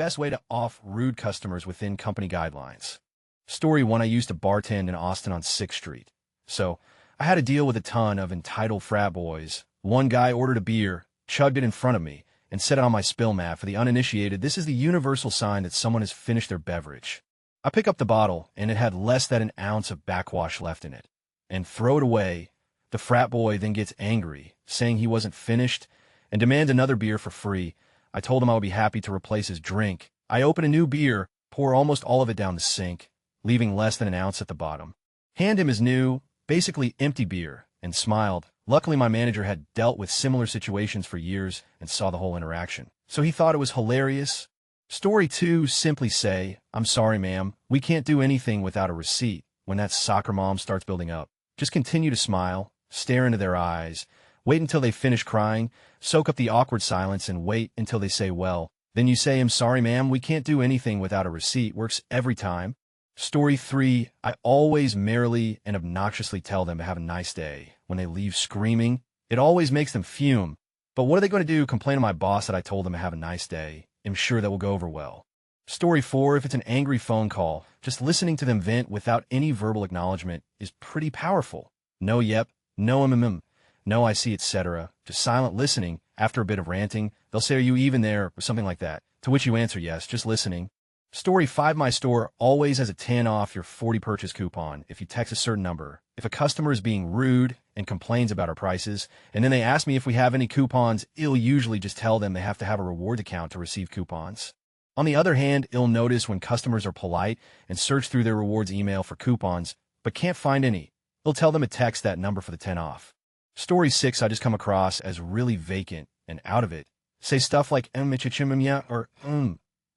best way to off rude customers within company guidelines. Story 1, I used to bartend in Austin on 6th Street. So, I had to deal with a ton of entitled frat boys. One guy ordered a beer, chugged it in front of me, and set it on my spill mat. For the uninitiated, this is the universal sign that someone has finished their beverage. I pick up the bottle, and it had less than an ounce of backwash left in it, and throw it away. The frat boy then gets angry, saying he wasn't finished, and demands another beer for free. I told him I would be happy to replace his drink. I open a new beer, pour almost all of it down the sink, leaving less than an ounce at the bottom. Hand him his new, basically empty beer, and smiled. Luckily, my manager had dealt with similar situations for years and saw the whole interaction, so he thought it was hilarious. Story 2, simply say, "I'm sorry, ma'am. We can't do anything without a receipt." When that soccer mom starts building up, just continue to smile, stare into their eyes, wait until they finish crying, soak up the awkward silence, and wait until they say, "Well." Then you say, "I'm sorry, ma'am. We can't do anything without a receipt." Works every time. Story 3, I always merrily and obnoxiously tell them to have a nice day. When they leave screaming, it always makes them fume. But what are they going to do? Complain to my boss that I told them to have a nice day? I'm sure that will go over well. Story 4, if it's an angry phone call, just listening to them vent without any verbal acknowledgement is pretty powerful. No yep, no no I see, etc. Just silent listening. After a bit of ranting, they'll say, "Are you even there?" or something like that, to which you answer yes, just listening. Story 5, my store always has a 10 off your 40 purchase coupon if you text a certain number. If a customer is being rude and complains about our prices, and then they ask me if we have any coupons, I'll usually just tell them they have to have a rewards account to receive coupons. On the other hand, I'll notice when customers are polite and search through their rewards email for coupons, but can't find any. I'll tell them to text that number for the 10 off. Story 6, I just come across as really vacant and out of it. Say stuff like or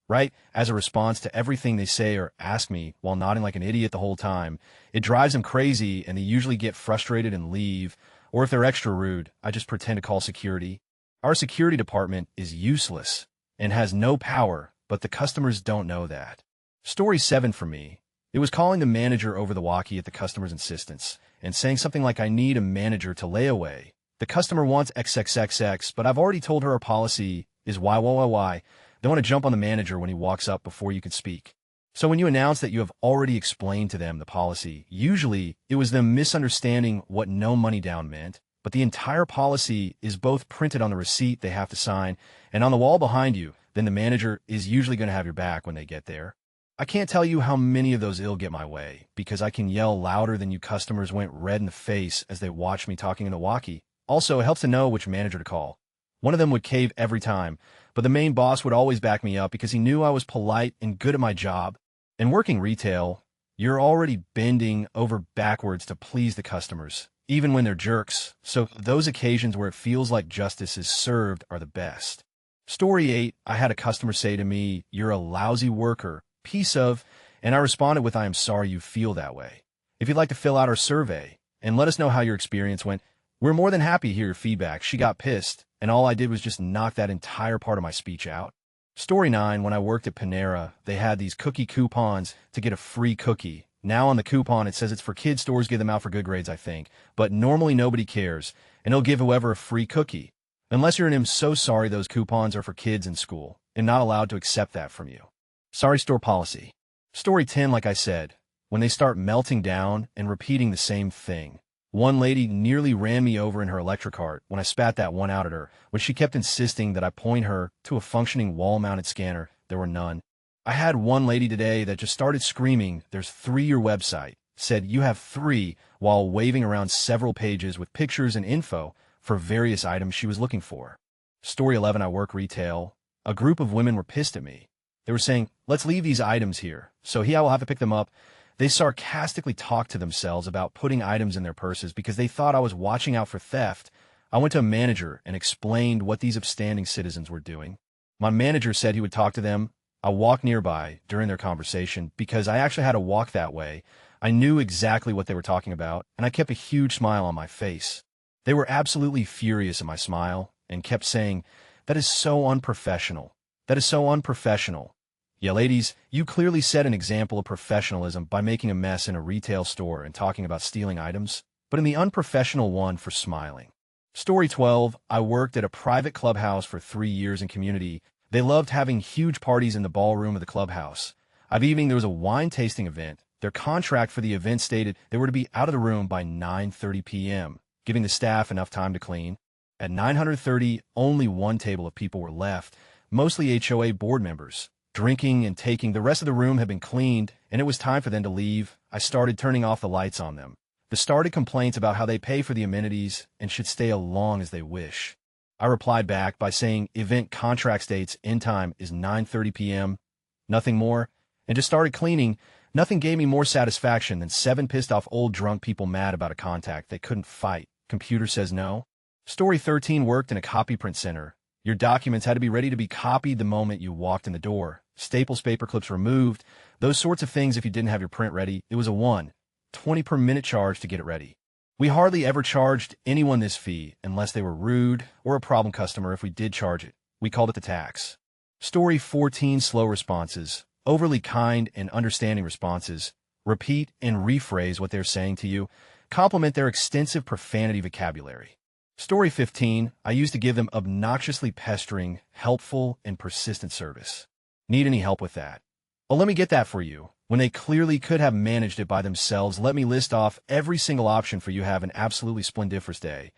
right, as a response to everything they say or ask me while nodding like an idiot the whole time. It drives them crazy, and they usually get frustrated and leave. Or if they're extra rude, I just pretend to call security. Our security department is useless and has no power, but the customers don't know that. Story 7 for me. It was calling the manager over the walkie at the customer's insistence and saying something like, "I need a manager to layaway." The customer wants XXXX, but I've already told her our policy is Y. They want to jump on the manager when he walks up before you can speak. So when you announce that you have already explained to them the policy, usually it was them misunderstanding what no money down meant, but the entire policy is both printed on the receipt they have to sign and on the wall behind you. Then the manager is usually going to have your back when they get there. I can't tell you how many of those get my way, because I can yell louder than you customers went red in the face as they watch me talking in the walkie. Also, it helps to know which manager to call. One of them would cave every time, but the main boss would always back me up because he knew I was polite and good at my job. And working retail, you're already bending over backwards to please the customers, even when they're jerks. So those occasions where it feels like justice is served are the best. Story 8, I had a customer say to me, "You're a lousy worker, piece of," and I responded with, "I am sorry you feel that way. If you'd like to fill out our survey and let us know how your experience went, we're more than happy to hear your feedback." She got pissed, and all I did was just knock that entire part of my speech out. Story 9, when I worked at Panera, they had these cookie coupons to get a free cookie. Now on the coupon, it says it's for kids. Stores give them out for good grades, I think. But normally nobody cares, and they'll give whoever a free cookie. Unless you're an "I'm so sorry those coupons are for kids in school," and not allowed to accept that from you. Sorry store policy. Story 10, like I said, when they start melting down and repeating the same thing. One lady nearly ran me over in her electric cart when I spat that one out at her, when she kept insisting that I point her to a functioning wall-mounted scanner. There were none. I had one lady today that just started screaming, "There's 3 your website," said, "You have 3," while waving around several pages with pictures and info for various items she was looking for. Story 11, I work retail. A group of women were pissed at me. They were saying, "Let's leave these items here, so I will have to pick them up." They sarcastically talked to themselves about putting items in their purses because they thought I was watching out for theft. I went to a manager and explained what these upstanding citizens were doing. My manager said he would talk to them. I walked nearby during their conversation because I actually had to walk that way. I knew exactly what they were talking about, and I kept a huge smile on my face. They were absolutely furious at my smile and kept saying, "That is so unprofessional. That is so unprofessional." Yeah, ladies, you clearly set an example of professionalism by making a mess in a retail store and talking about stealing items, but in the unprofessional one for smiling. Story 12, I worked at a private clubhouse for 3 years in community. They loved having huge parties in the ballroom of the clubhouse. There was a wine tasting event. Their contract for the event stated they were to be out of the room by 9:30 p.m., giving the staff enough time to clean. At 9:30, only one table of people were left, mostly HOA board members. Drinking and taking, the rest of the room had been cleaned, and it was time for them to leave. I started turning off the lights on them. The started complaints about how they pay for the amenities and should stay as long as they wish. I replied back by saying event contract states end time is 9:30 p.m., nothing more, and just started cleaning. Nothing gave me more satisfaction than 7 pissed-off old drunk people mad about a contact they couldn't fight. Computer says no. Story 13 worked in a copy print center. Your documents had to be ready to be copied the moment you walked in the door. Staples, paper clips removed, those sorts of things. If you didn't have your print ready, it was a $1.20 per minute charge to get it ready. We hardly ever charged anyone this fee unless they were rude or a problem customer. If we did charge it, we called it the tax. Story 14, slow responses. Overly kind and understanding responses. Repeat and rephrase what they're saying to you. Compliment their extensive profanity vocabulary. Story 15, I used to give them obnoxiously pestering, helpful, and persistent service. Need any help with that? Well, let me get that for you. When they clearly could have managed it by themselves, let me list off every single option for you. Have an absolutely splendiferous day.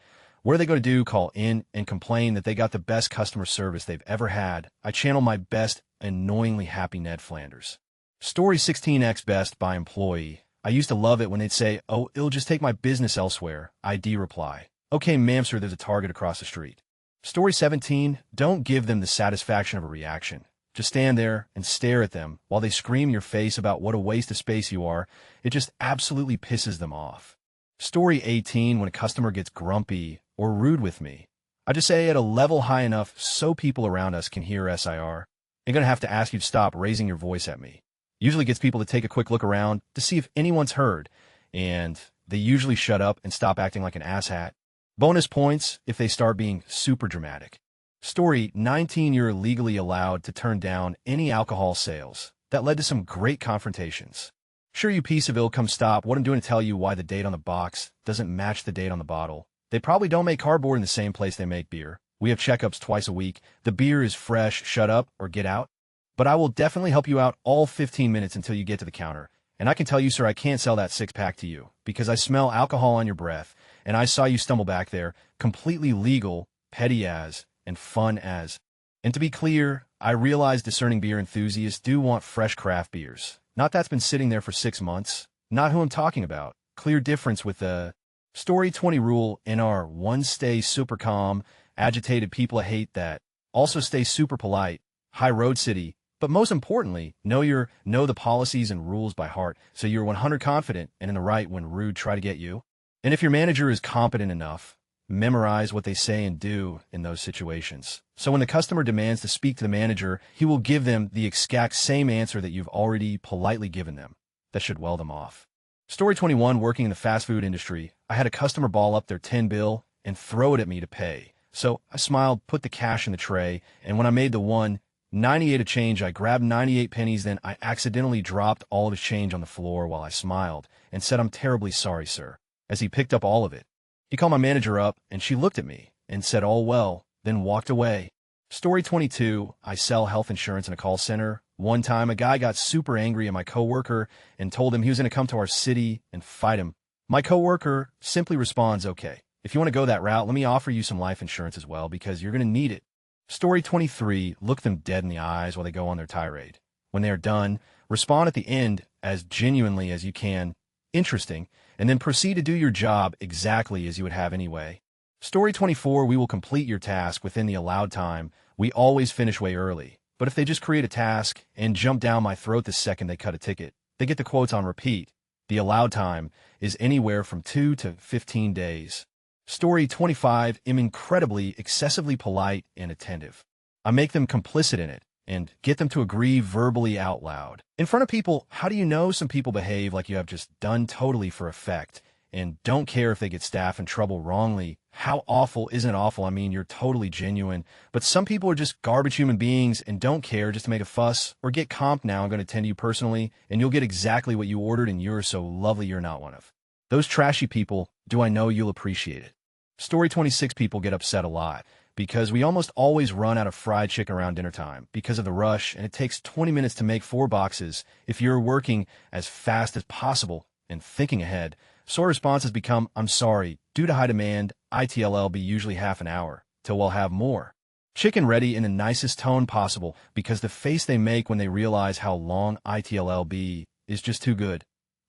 What are they going to do? Call in and complain that they got the best customer service they've ever had. I channel my best, annoyingly happy Ned Flanders. Story 16x best by employee. I used to love it when they'd say, "Oh, it'll just take my business elsewhere." ID reply, "Okay, ma'am, sir, there's a Target across the street." Story 17, don't give them the satisfaction of a reaction. Just stand there and stare at them while they scream in your face about what a waste of space you are. It just absolutely pisses them off. Story 18, when a customer gets grumpy or rude with me, I just say at a level high enough so people around us can hear SIR. I'm going to have to ask you to stop raising your voice at me. Usually gets people to take a quick look around to see if anyone's heard, and they usually shut up and stop acting like an asshat. Bonus points if they start being super dramatic. Story 19, you're legally allowed to turn down any alcohol sales. That led to some great confrontations. Sure, you piece of ill, come stop. What I'm doing to tell you why the date on the box doesn't match the date on the bottle. They probably don't make cardboard in the same place they make beer. We have checkups twice a week. The beer is fresh. Shut up or get out. But I will definitely help you out all 15 minutes until you get to the counter. And I can tell you, sir, I can't sell that 6-pack to you because I smell alcohol on your breath, and I saw you stumble back there. Completely legal, petty as, and fun as. And to be clear, I realize discerning beer enthusiasts do want fresh craft beers. Not that's been sitting there for 6 months. Not who I'm talking about. Clear difference with the Story 20 rule in our one, stay super calm. Agitated people hate that. Also stay super polite. High road city. But most importantly, know the policies and rules by heart so you're 100 confident and in the right when rude try to get you. And if your manager is competent enough, memorize what they say and do in those situations. So when the customer demands to speak to the manager, he will give them the exact same answer that you've already politely given them. That should well them off. Story 21, working in the fast food industry. I had a customer ball up their 10 bill and throw it at me to pay. So I smiled, put the cash in the tray, and when I made the $1.98 of change, I grabbed 98 pennies, then I accidentally dropped all of his change on the floor while I smiled and said, "I'm terribly sorry, sir," as he picked up all of it. He called my manager up, and she looked at me and said, "All well," then walked away. Story 22, I sell health insurance in a call center. One time, a guy got super angry at my coworker and told him he was going to come to our city and fight him. My coworker simply responds, "Okay, if you want to go that route, let me offer you some life insurance as well because you're going to need it." Story 23, look them dead in the eyes while they go on their tirade. When they are done, respond at the end as genuinely as you can, interesting, and then proceed to do your job exactly as you would have anyway. Story 24, we will complete your task within the allowed time. We always finish way early. But if they just create a task and jump down my throat the second they cut a ticket, they get the quotes on repeat. The allowed time is anywhere from 2 to 15 days. Story 25, am incredibly, excessively polite and attentive. I make them complicit in it and get them to agree verbally out loud. In front of people, how do you know some people behave like you have just done totally for effect and don't care if they get staff in trouble wrongly? How awful isn't it awful? I mean, you're totally genuine. But some people are just garbage human beings and don't care just to make a fuss or get comped. Now I'm going to tend to you personally, and you'll get exactly what you ordered, and you're so lovely you're not one of those trashy people. Do I know you'll appreciate it? Story 26, people get upset a lot. because we almost always run out of fried chicken around dinner time because of the rush, and it takes 20 minutes to make 4 boxes. If you're working as fast as possible and thinking ahead, so our response has become, I'm sorry, due to high demand, ITLL be usually half an hour, till we'll have more. Chicken ready in the nicest tone possible, because the face they make when they realize how long ITLL be is just too good.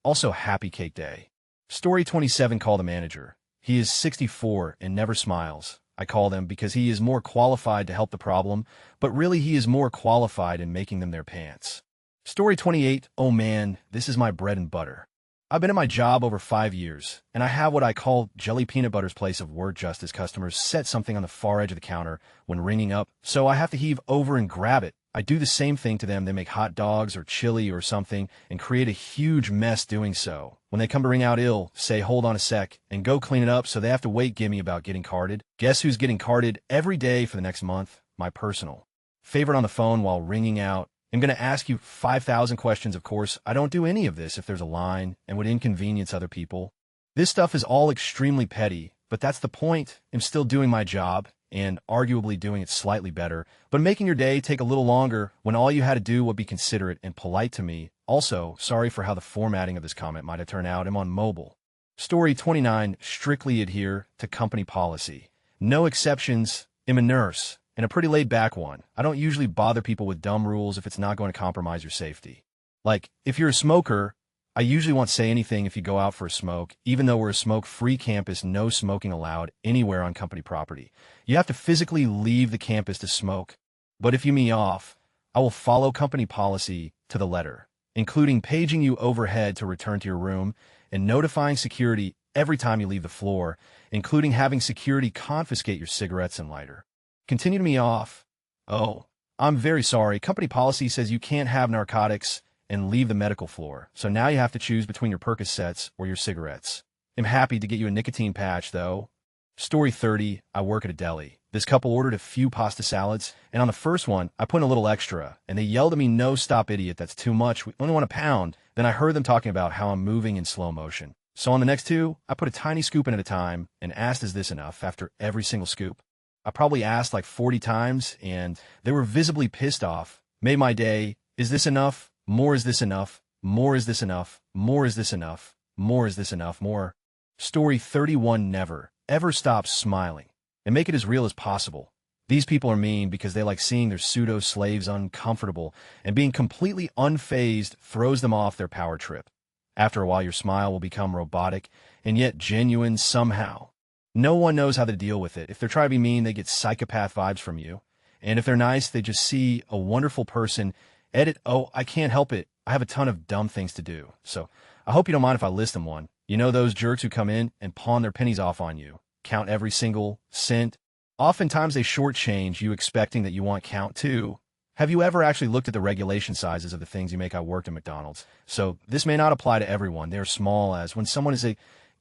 Also, happy cake day. Story 27, call the manager. He is 64 and never smiles. I call them because he is more qualified to help the problem, but really he is more qualified in making them their pants. Story 28, oh man, this is my bread and butter. I've been at my job over 5 years, and I have what I call jelly peanut butter's place of work just as customers set something on the far edge of the counter when ringing up, so I have to heave over and grab it. I do the same thing to them. They make hot dogs or chili or something and create a huge mess doing so. When they come to ring out ill, say, hold on a sec, and go clean it up so they have to wait gimme about getting carded. Guess who's getting carded every day for the next month? My personal favorite on the phone while ringing out. I'm going to ask you 5,000 questions, of course. I don't do any of this if there's a line and would inconvenience other people. This stuff is all extremely petty, but that's the point. I'm still doing my job, and arguably doing it slightly better, but making your day take a little longer when all you had to do would be considerate and polite to me. Also, sorry for how the formatting of this comment might have turned out. I'm on mobile. Story 29, strictly adhere to company policy. No exceptions. I'm a nurse, and a pretty laid-back one. I don't usually bother people with dumb rules if it's not going to compromise your safety. Like, if you're a smoker, I usually won't say anything if you go out for a smoke, even though we're a smoke-free campus, no smoking allowed anywhere on company property. You have to physically leave the campus to smoke. But if you me off, I will follow company policy to the letter, including paging you overhead to return to your room and notifying security every time you leave the floor, including having security confiscate your cigarettes and lighter. Continue to me off. Oh, I'm very sorry. Company policy says you can't have narcotics and leave the medical floor. So now you have to choose between your Percocets or your cigarettes. I'm happy to get you a nicotine patch, though. Story 30, I work at a deli. This couple ordered a few pasta salads, and on the first one, I put in a little extra, and they yelled at me, no, stop, idiot, that's too much, we only want a pound. Then I heard them talking about how I'm moving in slow motion. So on the next two, I put a tiny scoop in at a time and asked, is this enough, after every single scoop. I probably asked like 40 times, and they were visibly pissed off. Made my day. Is this enough? More, is this enough? More, is this enough? More, is this enough? More, is this enough? More. Story 31, never, ever stop smiling. And make it as real as possible. These people are mean because they like seeing their pseudo-slaves uncomfortable, and being completely unfazed throws them off their power trip. After a while, your smile will become robotic and yet genuine somehow. No one knows how to deal with it. If they're trying to be mean, they get psychopath vibes from you. And if they're nice, they just see a wonderful person. Edit, oh, I can't help it. I have a ton of dumb things to do. So I hope you don't mind if I list them one. You know those jerks who come in and pawn their pennies off on you. Count every single cent. Oftentimes they shortchange you, expecting that you want count too. Have you ever actually looked at the regulation sizes of the things you make? I worked at McDonald's. So this may not apply to everyone. They're small as when someone is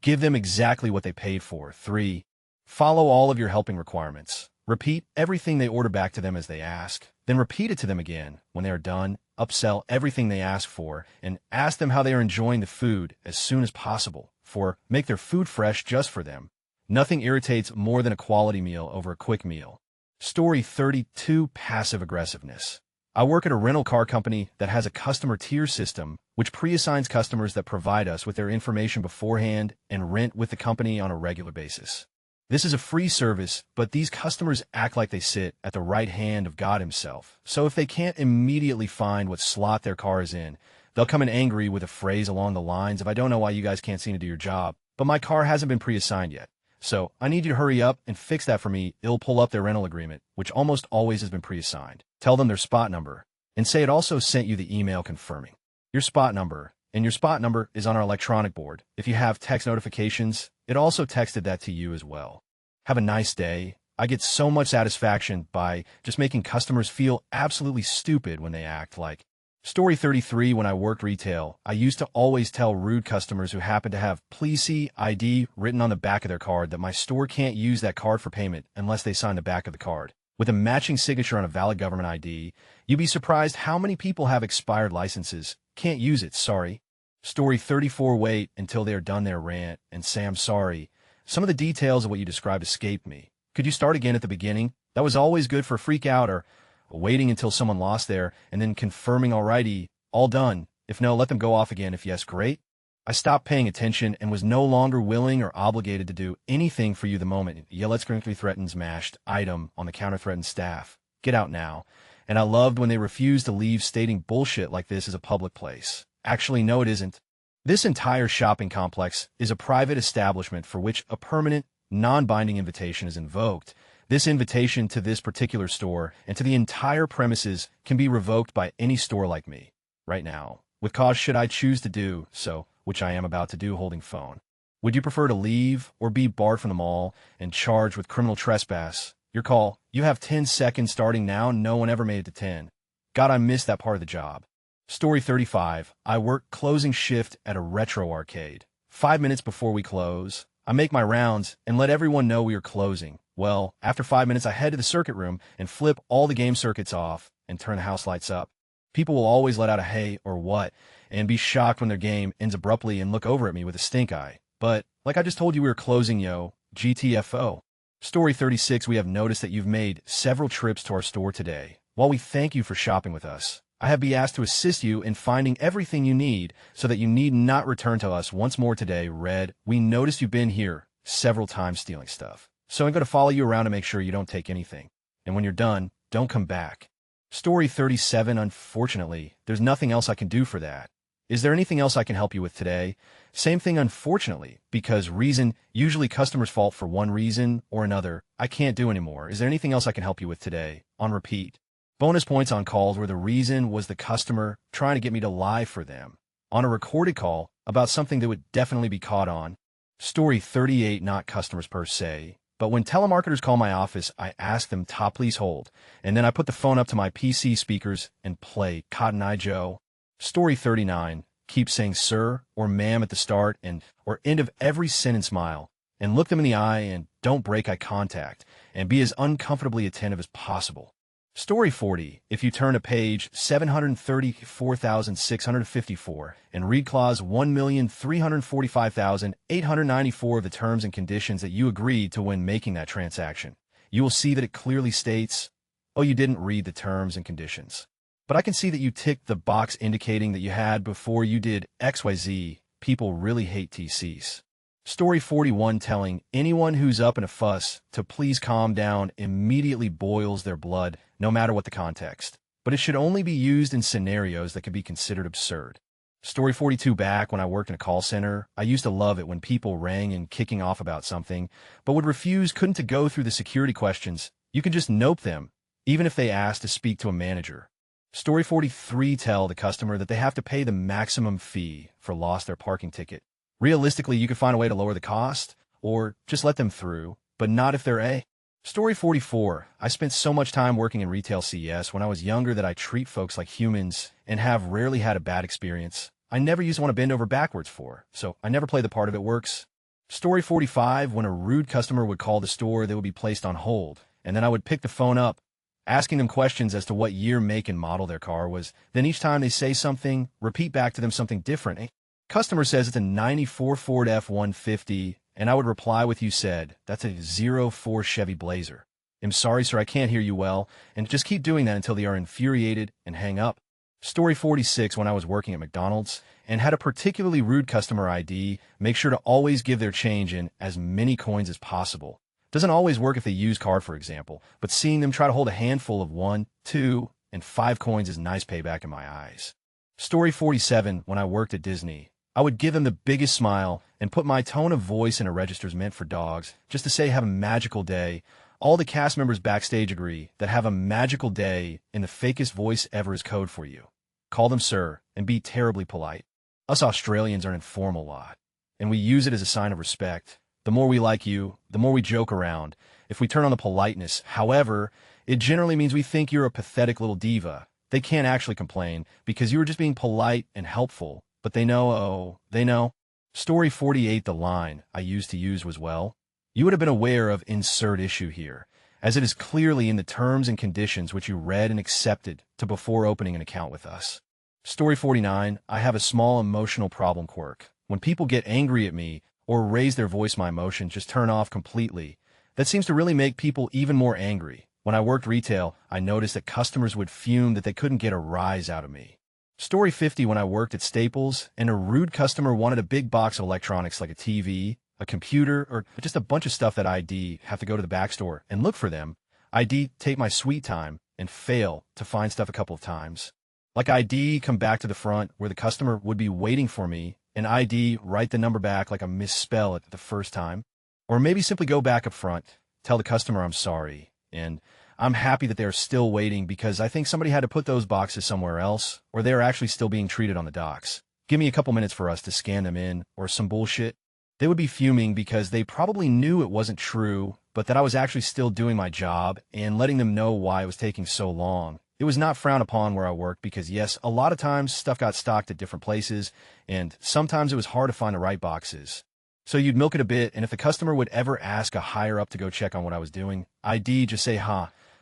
give them exactly what they paid for. 3. Follow all of your helping requirements. Repeat everything they order back to them as they ask. Then repeat it to them again. When they are done, upsell everything they ask for and ask them how they are enjoying the food as soon as possible. 4. Make their food fresh just for them. Nothing irritates more than a quality meal over a quick meal. Story 32, passive aggressiveness. I work at a rental car company that has a customer tier system, which pre-assigns customers that provide us with their information beforehand and rent with the company on a regular basis. This is a free service, but these customers act like they sit at the right hand of God himself. So if they can't immediately find what slot their car is in, they'll come in angry with a phrase along the lines of, I don't know why you guys can't seem to do your job, but my car hasn't been pre-assigned yet. So I need you to hurry up and fix that for me. It'll pull up their rental agreement, which almost always has been pre-assigned. Tell them their spot number, and say it also sent you the email confirming your spot number, and your spot number is on our electronic board. If you have text notifications, it also texted that to you as well. Have a nice day. I get so much satisfaction by just making customers feel absolutely stupid when they act like. Story 33, when I worked retail, I used to always tell rude customers who happened to have Please See ID written on the back of their card that my store can't use that card for payment unless they sign the back of the card with a matching signature on a valid government ID. You'd be surprised how many people have expired licenses. Can't use it, sorry. Story 34, wait until they are done their rant and say I'm sorry. Some of the details of what you described escaped me. Could you start again at the beginning? That was always good for a freak out, or waiting until someone lost there and then confirming alrighty, all done. If no, let them go off again. If yes, great. I stopped paying attention and was no longer willing or obligated to do anything for you the moment. Yell at critically threatens mashed item on the counter threatened staff. Get out now. And I loved when they refused to leave stating bullshit like this is a public place. Actually, no, it isn't. This entire shopping complex is a private establishment for which a permanent, non-binding invitation is invoked. This invitation to this particular store and to the entire premises can be revoked by any store like me. Right now. With cause should I choose to do so, which I am about to do holding phone. Would you prefer to leave or be barred from the mall and charged with criminal trespass? Your call. You have 10 seconds starting now. No one ever made it to 10. God, I missed that part of the job. Story 35. I work closing shift at a retro arcade. 5 minutes before we close, I make my rounds and let everyone know we are closing. Well, after 5 minutes, I head to the circuit room and flip all the game circuits off and turn the house lights up. People will always let out a hey or what and be shocked when their game ends abruptly and look over at me with a stink eye. But, like I just told you we were closing, yo, GTFO. Story 36. We have noticed that you've made several trips to our store today. While we thank you for shopping with us, I have been asked to assist you in finding everything you need so that you need not return to us once more today. Red, we noticed you've been here several times stealing stuff. So I'm going to follow you around to make sure you don't take anything. And when you're done, don't come back. Story 37. Unfortunately, there's nothing else I can do for that. Is there anything else I can help you with today? Same thing, unfortunately, because reason, usually customers' fault for one reason or another, I can't do anymore. Is there anything else I can help you with today? On repeat. Bonus points on calls where the reason was the customer trying to get me to lie for them. On a recorded call about something that would definitely be caught on. Story 38. Not customers per se, but when telemarketers call my office, I ask them to please hold, and then I put the phone up to my PC speakers and play Cotton Eye Joe. Story 39. Keep saying sir or ma'am at the start and or end of every sentence. Smile and look them in the eye and don't break eye contact and be as uncomfortably attentive as possible. Story 40. If you turn to page 734,654 and read clause 1,345,894 of the terms and conditions that you agreed to when making that transaction, you will see that it clearly states, oh, you didn't read the terms and conditions. But I can see that you ticked the box indicating that you had before you did XYZ. People really hate TCs. Story 41. Telling anyone who's up in a fuss to please calm down immediately boils their blood, no matter what the context. But it should only be used in scenarios that could be considered absurd. Story 42. Back when I worked in a call center, I used to love it when people rang and kicking off about something, but would refuse, couldn't to go through the security questions. You can just nope them, even if they ask to speak to a manager. Story 43. Tell the customer that they have to pay the maximum fee for lost their parking ticket. Realistically, you could find a way to lower the cost, or just let them through, but not if they're A. Story 44. I spent so much time working in retail CS when I was younger that I treat folks like humans and have rarely had a bad experience. I never used to want to bend over backwards for, so I never play the part of it works. Story 45. When a rude customer would call the store, they would be placed on hold, and then I would pick the phone up, asking them questions as to what year, make, and model their car was. Then each time they say something, repeat back to them something different. A customer says it's a 94 Ford F-150, and I would reply with, you said, that's a 04 Chevy Blazer. I'm sorry, sir, I can't hear you well, and just keep doing that until they are infuriated and hang up. Story 46. When I was working at McDonald's and had a particularly rude customer ID, make sure to always give their change in as many coins as possible. Doesn't always work if they use card, for example, but seeing them try to hold a handful of 1, 2, and 5 coins is nice payback in my eyes. Story 47. When I worked at Disney, I would give them the biggest smile and put my tone of voice in a registers meant for dogs, just to say have a magical day. All the cast members backstage agree that have a magical day in the fakest voice ever is code for you. Call them sir and be terribly polite. Us Australians are an informal lot, and we use it as a sign of respect. The more we like you, the more we joke around. If we turn on the politeness, however, it generally means we think you're a pathetic little diva. They can't actually complain because you were just being polite and helpful, but they know, they know. Story 48. The line I used to use was, well, you would have been aware of insert issue here, as it is clearly in the terms and conditions which you read and accepted to before opening an account with us. Story 49. I have a small emotional problem quirk. When people get angry at me, or raise their voice, my emotions just turn off completely. That seems to really make people even more angry. When I worked retail, I noticed that customers would fume that they couldn't get a rise out of me. Story 50, when I worked at Staples, and a rude customer wanted a big box of electronics like a TV, a computer, or just a bunch of stuff that I'd have to go to the back store and look for them. I'd take my sweet time and fail to find stuff a couple of times. Like I'd come back to the front where the customer would be waiting for me, and I'd write the number back like I misspell it the first time. Or maybe simply go back up front, tell the customer I'm sorry, and I'm happy that they're still waiting because I think somebody had to put those boxes somewhere else, or they're actually still being treated on the docks. Give me a couple minutes for us to scan them in, or some bullshit. They would be fuming because they probably knew it wasn't true, but that I was actually still doing my job and letting them know why it was taking so long. It was not frowned upon where I worked because, yes, a lot of times stuff got stocked at different places, and sometimes it was hard to find the right boxes. So you'd milk it a bit, and if the customer would ever ask a higher up to go check on what I was doing, I'd just say,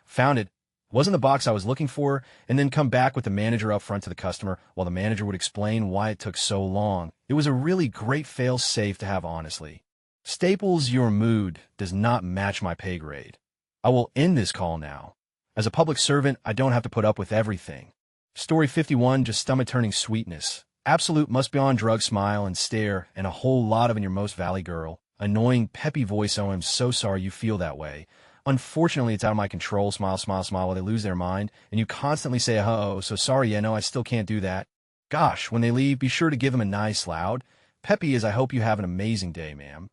found it. Wasn't the box I was looking for, and then come back with the manager up front to the customer while the manager would explain why it took so long. It was a really great fail-safe to have, honestly. Staples, your mood does not match my pay grade. I will end this call now. As a public servant, I don't have to put up with everything. Story 51, just stomach-turning sweetness. Absolute must-be-on-drug smile and stare, and a whole lot of in your most valley girl. Annoying, peppy voice, oh, I'm so sorry you feel that way. Unfortunately, it's out of my control, smile, smile, smile, while they lose their mind, and you constantly say, oh, so sorry, yeah, no, I still can't do that. Gosh, when they leave, be sure to give them a nice, loud, peppy as I hope you have an amazing day, ma'am.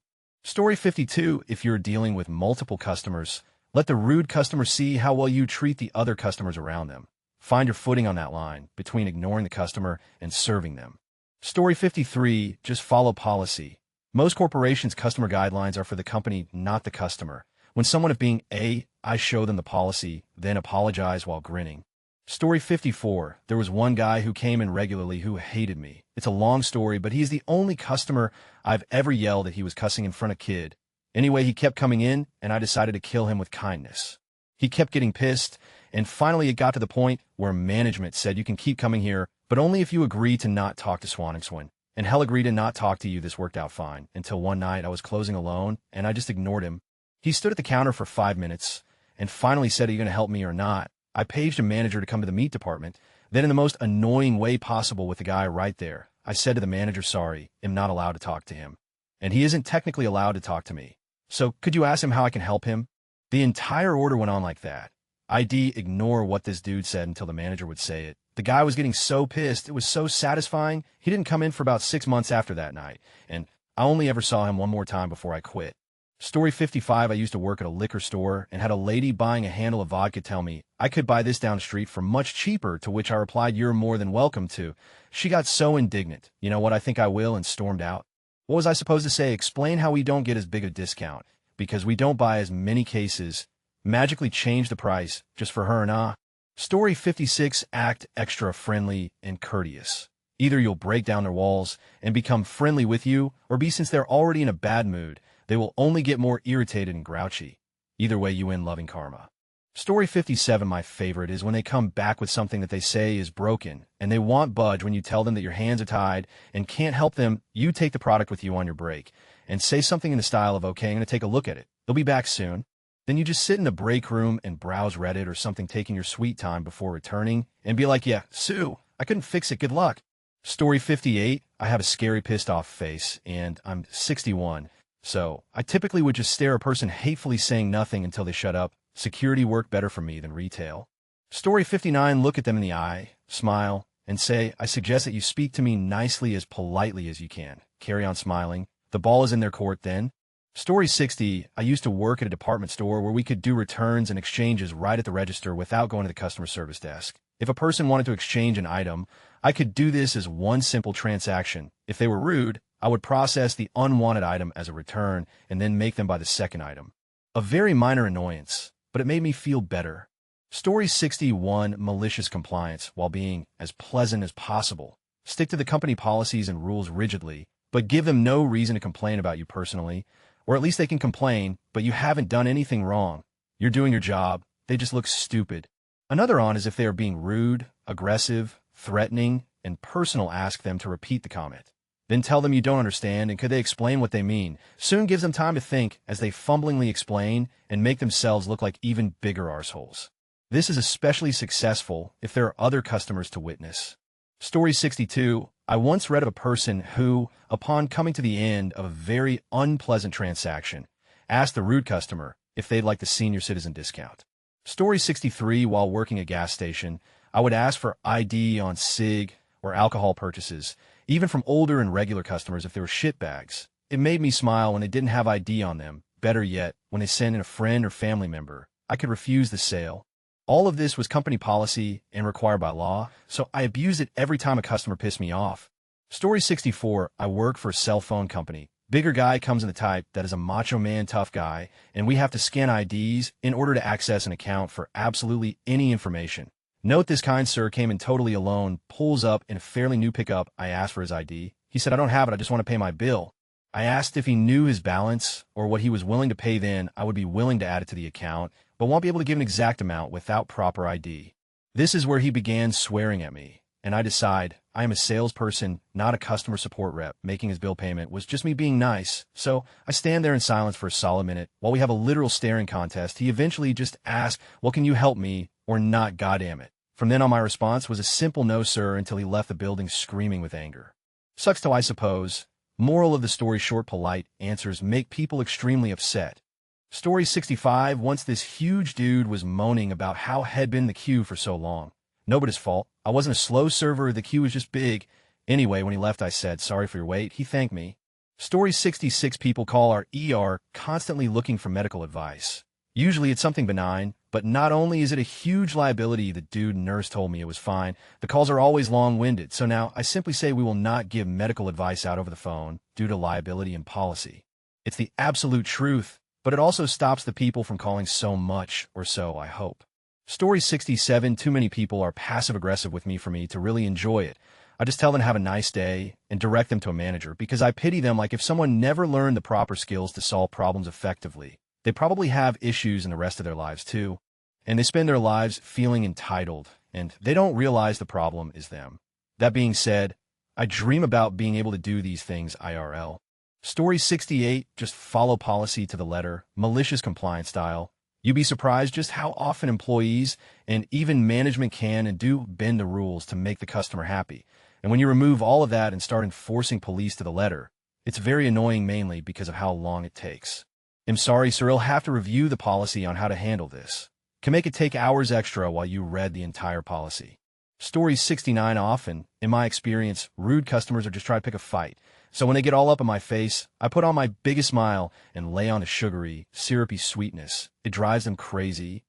Story 52, if you're dealing with multiple customers, let the rude customer see how well you treat the other customers around them. Find your footing on that line between ignoring the customer and serving them. Story 53, just follow policy. Most corporations' customer guidelines are for the company, not the customer. When someone is being I show them the policy, then apologize while grinning. Story 54, there was one guy who came in regularly who hated me. It's a long story, but he's the only customer I've ever yelled that he was cussing in front of kid. Anyway, he kept coming in, and I decided to kill him with kindness. He kept getting pissed, and finally it got to the point where management said you can keep coming here, but only if you agree to not talk to Swanningswin. And hell agreed to not talk to you. This worked out fine, until one night I was closing alone, and I just ignored him. He stood at the counter for 5 minutes, and finally said, are you going to help me or not? I paged a manager to come to the meat department. Then in the most annoying way possible with the guy right there, I said to the manager, sorry, I'm not allowed to talk to him. And he isn't technically allowed to talk to me. So could you ask him how I can help him? The entire order went on like that. I'd ignore what this dude said until the manager would say it. The guy was getting so pissed. It was so satisfying. He didn't come in for about 6 months after that night, and I only ever saw him one more time before I quit. Story 55, I used to work at a liquor store and had a lady buying a handle of vodka tell me I could buy this down the street for much cheaper, to which I replied, you're more than welcome to. She got so indignant. You know what, I think I will, and stormed out. What was I supposed to say? Explain how we don't get as big a discount because we don't buy as many cases. Magically change the price just for her and I. Story 56, act extra friendly and courteous. Either you'll break down their walls and become friendly with you, or B, since they're already in a bad mood, they will only get more irritated and grouchy. Either way, you win loving karma. Story 57, my favorite, is when they come back with something that they say is broken, and they won't budge when you tell them that your hands are tied and can't help them. You take the product with you on your break and say something in the style of, okay, I'm going to take a look at it. They'll be back soon. Then you just sit in the break room and browse Reddit or something, taking your sweet time before returning, and be like, yeah, Sue, I couldn't fix it, good luck. Story 58, I have a scary pissed off face, and I'm 61, so I typically would just stare a person hatefully saying nothing until they shut up. Security worked better for me than retail. Story 59, look at them in the eye, smile, and say, I suggest that you speak to me nicely, as politely as you can. Carry on smiling. The ball is in their court then. Story 60, I used to work at a department store where we could do returns and exchanges right at the register without going to the customer service desk. If a person wanted to exchange an item, I could do this as one simple transaction. If they were rude, I would process the unwanted item as a return and then make them buy the second item. A very minor annoyance, but it made me feel better. Story 61, malicious compliance while being as pleasant as possible. Stick to the company policies and rules rigidly, but give them no reason to complain about you personally. Or at least they can complain, but you haven't done anything wrong. You're doing your job. They just look stupid. Another on is if they are being rude, aggressive, threatening, and personal, ask them to repeat the comment. Then tell them you don't understand and could they explain what they mean. Soon gives them time to think as they fumblingly explain and make themselves look like even bigger arseholes. This is especially successful if there are other customers to witness. Story 62. I once read of a person who, upon coming to the end of a very unpleasant transaction, asked the rude customer if they'd like the senior citizen discount. Story 63. While working a gas station, I would ask for ID on cig or alcohol purchases, even from older and regular customers if they were shitbags. It made me smile when they didn't have ID on them. Better yet, when they sent in a friend or family member, I could refuse the sale. All of this was company policy and required by law, so I abused it every time a customer pissed me off. Story 64. I work for a cell phone company. Bigger guy comes in the type that is a macho man tough guy, and we have to scan IDs in order to access an account for absolutely any information. Note this kind sir came in totally alone, pulls up in a fairly new pickup. I asked for his ID. He said, I don't have it, I just want to pay my bill. I asked if he knew his balance or what he was willing to pay. Then I would be willing to add it to the account, but won't be able to give an exact amount without proper ID. This is where he began swearing at me, and I decide I am a salesperson, not a customer support rep. Making his bill payment was just me being nice, so I stand there in silence for a solid minute while we have a literal staring contest. He eventually just asked, well, can you help me or not, goddammit? From then on, my response was a simple no, sir, until he left the building screaming with anger. Sucks to, I suppose. Moral of the story, short, polite answers make people extremely upset. Story 65. Once this huge dude was moaning about how had been the queue for so long. Nobody's fault. I wasn't a slow server, the queue was just big. Anyway, when he left, I said, sorry for your wait. He thanked me. Story 66. People call our ER constantly looking for medical advice. Usually it's something benign, but not only is it a huge liability, the dude nurse told me it was fine, the calls are always long-winded, so now I simply say we will not give medical advice out over the phone due to liability and policy. It's the absolute truth, but it also stops the people from calling so much, or so I hope. Story 67. Too many people are passive-aggressive with me for me to really enjoy it. I just tell them to have a nice day and direct them to a manager because I pity them. Like if someone never learned the proper skills to solve problems effectively, they probably have issues in the rest of their lives too, and they spend their lives feeling entitled, and they don't realize the problem is them. That being said, I dream about being able to do these things IRL. Story 68. Just follow policy to the letter, malicious compliance style. You'd be surprised just how often employees and even management can and do bend the rules to make the customer happy. And when you remove all of that and start enforcing police to the letter, it's very annoying, mainly because of how long it takes. I'm sorry, sir, you'll have to review the policy on how to handle this. Can make it take hours extra while you read the entire policy. Story 69. Often, in my experience, rude customers are just trying to pick a fight. So when they get all up in my face, I put on my biggest smile and lay on a sugary, syrupy sweetness. It drives them crazy.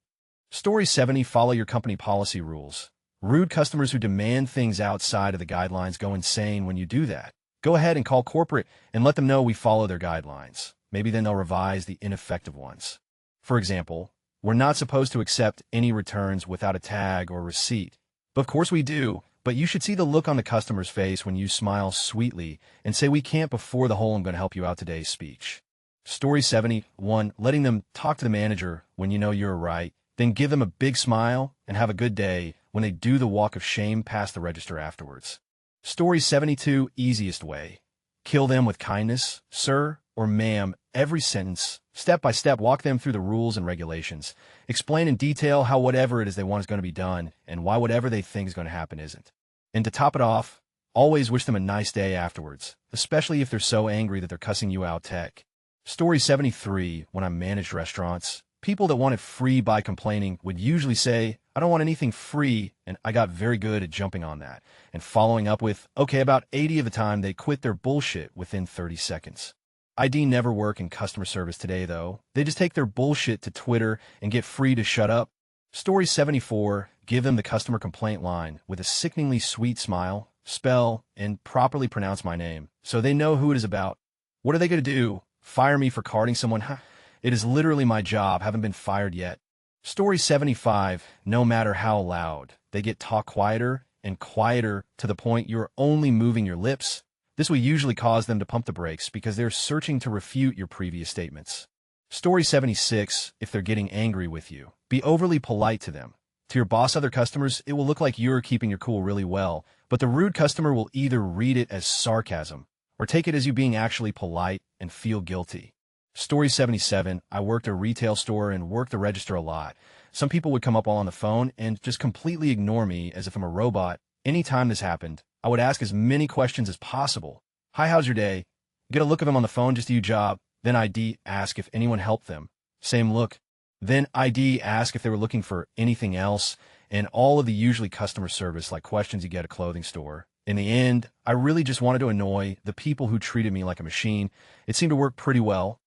Story 70. Follow your company policy rules. Rude customers who demand things outside of the guidelines go insane when you do that. Go ahead and call corporate and let them know we follow their guidelines. Maybe then they'll revise the ineffective ones. For example, we're not supposed to accept any returns without a tag or receipt. But of course we do, but you should see the look on the customer's face when you smile sweetly and say we can't before the whole I'm going to help you out today speech. Story 71. Letting them talk to the manager when you know you're right, then give them a big smile and have a good day when they do the walk of shame past the register afterwards. Story 72. Easiest way. Kill them with kindness, sir or ma'am, every sentence, step by step, walk them through the rules and regulations. Explain in detail how whatever it is they want is going to be done and why whatever they think is going to happen isn't. And to top it off, always wish them a nice day afterwards, especially if they're so angry that they're cussing you out tech. Story 73. When I managed restaurants, people that wanted free by complaining would usually say, I don't want anything free, and I got very good at jumping on that and following up with, okay, about 80 of the time they quit their bullshit within 30 seconds. ID never work in customer service today, though. They just take their bullshit to Twitter and get free to shut up. Story 74. Give them the customer complaint line with a sickeningly sweet smile, spell, and properly pronounce my name, so they know who it is about. What are they going to do? Fire me for carding someone? It is literally my job. Haven't been fired yet. Story 75. No matter how loud, they get talk quieter and quieter to the point you're only moving your lips. This will usually cause them to pump the brakes because they're searching to refute your previous statements. Story 76. If they're getting angry with you, be overly polite to them. To your boss, other customers, it will look like you're keeping your cool really well, but the rude customer will either read it as sarcasm or take it as you being actually polite and feel guilty. Story 77, I worked a retail store and worked the register a lot. Some people would come up while on the phone and just completely ignore me as if I'm a robot. Anytime this happened, I would ask as many questions as possible. Hi, how's your day? Get a look of them on the phone, just do your job. Then ID, ask if anyone helped them. Same look. Then ID, ask if they were looking for anything else, and all of the usually customer service like questions you get at a clothing store. In the end, I really just wanted to annoy the people who treated me like a machine. It seemed to work pretty well.